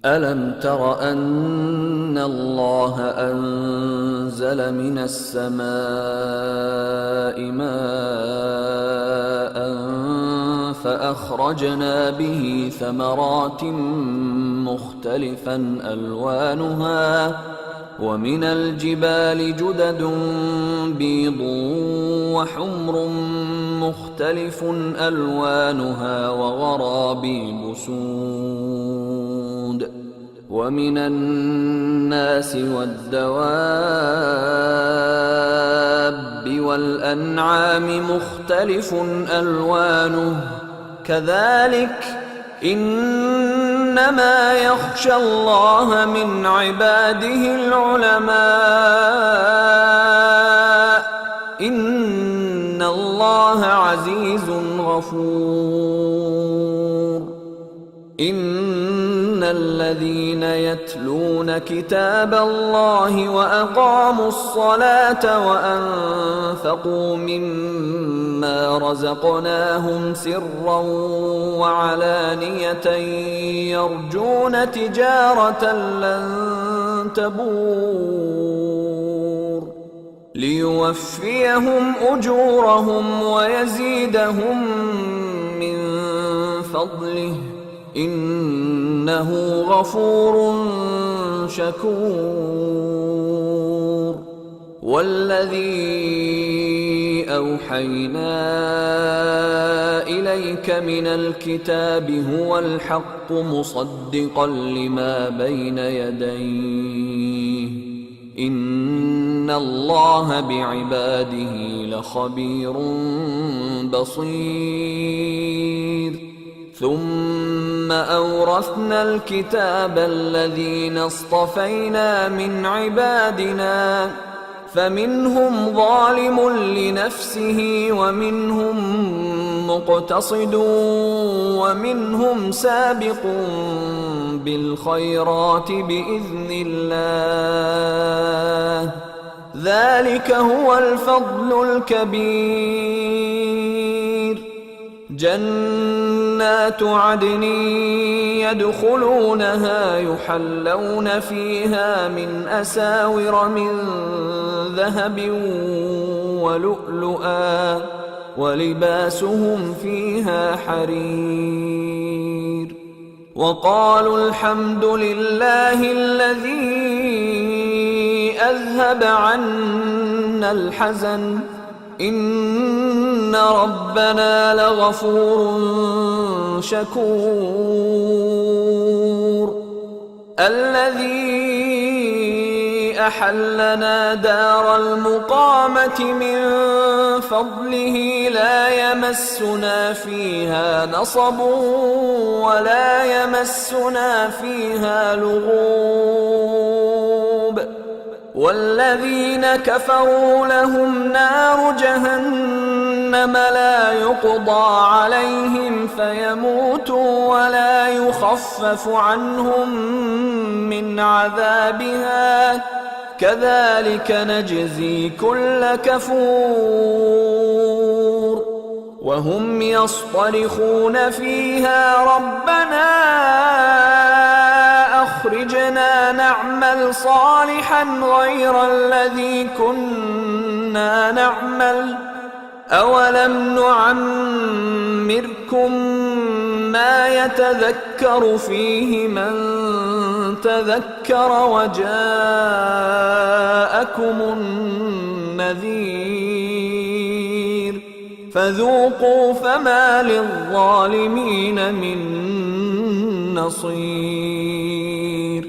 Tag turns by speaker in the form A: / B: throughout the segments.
A: ألم تر أن الله أنزل من السماء ماء فأخرجنا به ثمرات مختلفا ألوانها ومن الجبال جدد بيض وحمر مختلف ألوانها وغرابيب سود ومن الناس والدواب والأنعام مختلف ألوانه كذلك إنما يخشى الله من عباده العلماء إن الله عزيز غفور إن الذين يتلون كتاب الله وأقاموا الصلاة وأنفقوا مما رزقناهم سرا وعلانية يرجون تجارة لن تبور ليوفيهم أجورهم ويزيدهم من فضله إنه غفور شكور والذي أوحينا إليك من الكتاب هو الحق مصدقا لما بين يديه إن الله بعباده لخبير بصير ثم أورثنا الكتاب الذين اصطفينا من عبادنا فمنهم ظالم لنفسه ومنهم مقتصد ومنهم سابق بالخيرات بإذن الله ذلك هو الفضل الكبير جنات عدن يدخلونها يحلون فيها من أساور من ذهب ولؤلؤا ولباسهم فيها حرير وقالوا الحمد لله الذي أذهب عنا الحزن إن ربنا لغفور شكور الذي أحلنا دار المقامة من فضله لا يمسنا فيها نصب ولا يمسنا فيها لغوب والذين كفروا لهم نار جهنم لا يقضى عليهم فيموتوا ولا يخفف عنهم من عذابها كذلك نجزي كل كفور وهم يصطرخون فيها ربنا أخرجنا نعمل صالحا غير الذي كنا نعمل أولم نعمركم ما يتذكر فيه من تذكر وجاءكم النذير فذوقوا فما للظالمين من नसीर।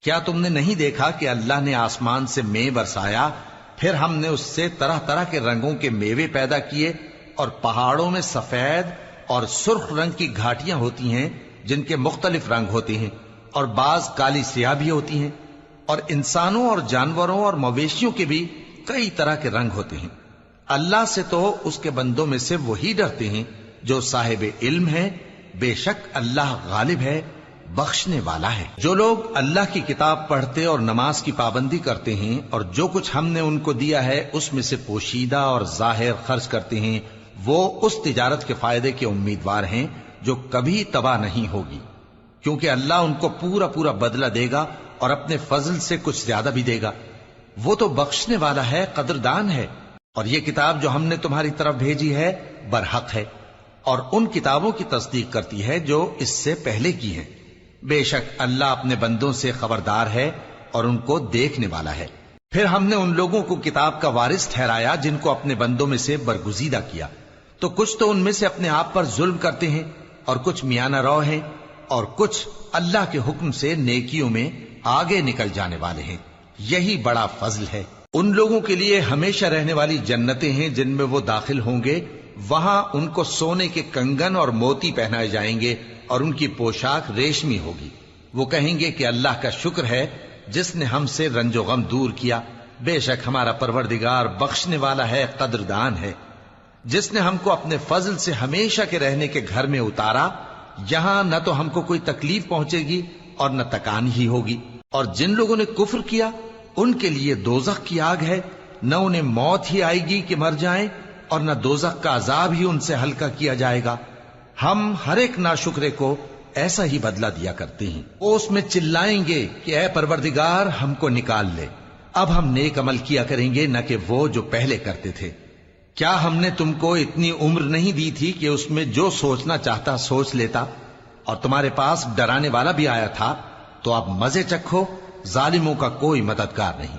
B: क्या तुमने नहीं देखा कि अल्लाह ने आसमान से मेंह बरसाया, फिर हमने उससे तरह तरह के रंगों के मेवे पैदा किए और पहाड़ों में सफेद और सुर्ख रंग की घाटियां होती हैं जिनके मुख्तलिफ रंग होते हैं और बाज काली स्याह भी होती हैं और इंसानों और जानवरों और मवेशियों के भी कई तरह के रंग होते हैं। अल्लाह से तो उसके बंदों में से वही डरते हैं जो साहिब इल्म है, बेशक अल्लाह गालिब है, बख्शने वाला है। जो लोग अल्लाह की किताब पढ़ते और नमाज की पाबंदी करते हैं और जो कुछ हमने उनको दिया है उसमें से पोशीदा और जाहिर खर्च करते हैं, वो उस तिजारत के फायदे के उम्मीदवार हैं जो कभी तबाह नहीं होगी। کیونکہ اللہ ان کو پورا پورا بدلہ دے گا اور اپنے فضل سے کچھ زیادہ بھی دے گا۔ وہ تو بخشنے والا ہے، قدردان ہے۔ اور یہ کتاب جو ہم نے تمہاری طرف بھیجی ہے برحق ہے، اور ان کتابوں کی تصدیق کرتی ہے جو اس سے پہلے کی ہیں۔ بے شک اللہ اپنے بندوں سے خبردار ہے اور ان کو دیکھنے والا ہے۔ پھر ہم نے ان لوگوں کو کتاب کا وارث ٹھہرایا جن کو اپنے بندوں میں سے برگزیدہ کیا، تو کچھ تو ان میں سے اپنے آپ پر ظلم کرتے ہیں اور کچھ میانہ رو ہیں، اور کچھ اللہ کے حکم سے نیکیوں میں آگے نکل جانے والے ہیں۔ یہی بڑا فضل ہے۔ ان لوگوں کے لیے ہمیشہ رہنے والی جنتیں ہیں جن میں وہ داخل ہوں گے، وہاں ان کو سونے کے کنگن اور موتی پہنائے جائیں گے اور ان کی پوشاک ریشمی ہوگی۔ وہ کہیں گے کہ اللہ کا شکر ہے جس نے ہم سے رنج و غم دور کیا، بے شک ہمارا پروردگار بخشنے والا ہے، قدردان ہے۔ جس نے ہم کو اپنے فضل سے ہمیشہ کے رہنے کے گھر میں اتارا، یہاں نہ تو ہم کو کوئی تکلیف پہنچے گی اور نہ تکان ہی ہوگی۔ اور جن لوگوں نے کفر کیا ان کے لیے دوزخ کی آگ ہے، نہ انہیں موت ہی آئے گی کہ مر جائیں، اور نہ دوزخ کا عذاب ہی ان سے ہلکا کیا جائے گا۔ ہم ہر ایک ناشکرے کو ایسا ہی بدلہ دیا کرتے ہیں۔ وہ اس میں چلائیں گے کہ اے پروردگار ہم کو نکال لے، اب ہم نیک عمل کیا کریں گے نہ کہ وہ جو پہلے کرتے تھے۔ کیا ہم نے تم کو اتنی عمر نہیں دی تھی کہ اس میں جو سوچنا چاہتا سوچ لیتا، اور تمہارے پاس ڈرانے والا بھی آیا تھا؟ تو اب مزے چکھو، ظالموں کا کوئی مددگار نہیں۔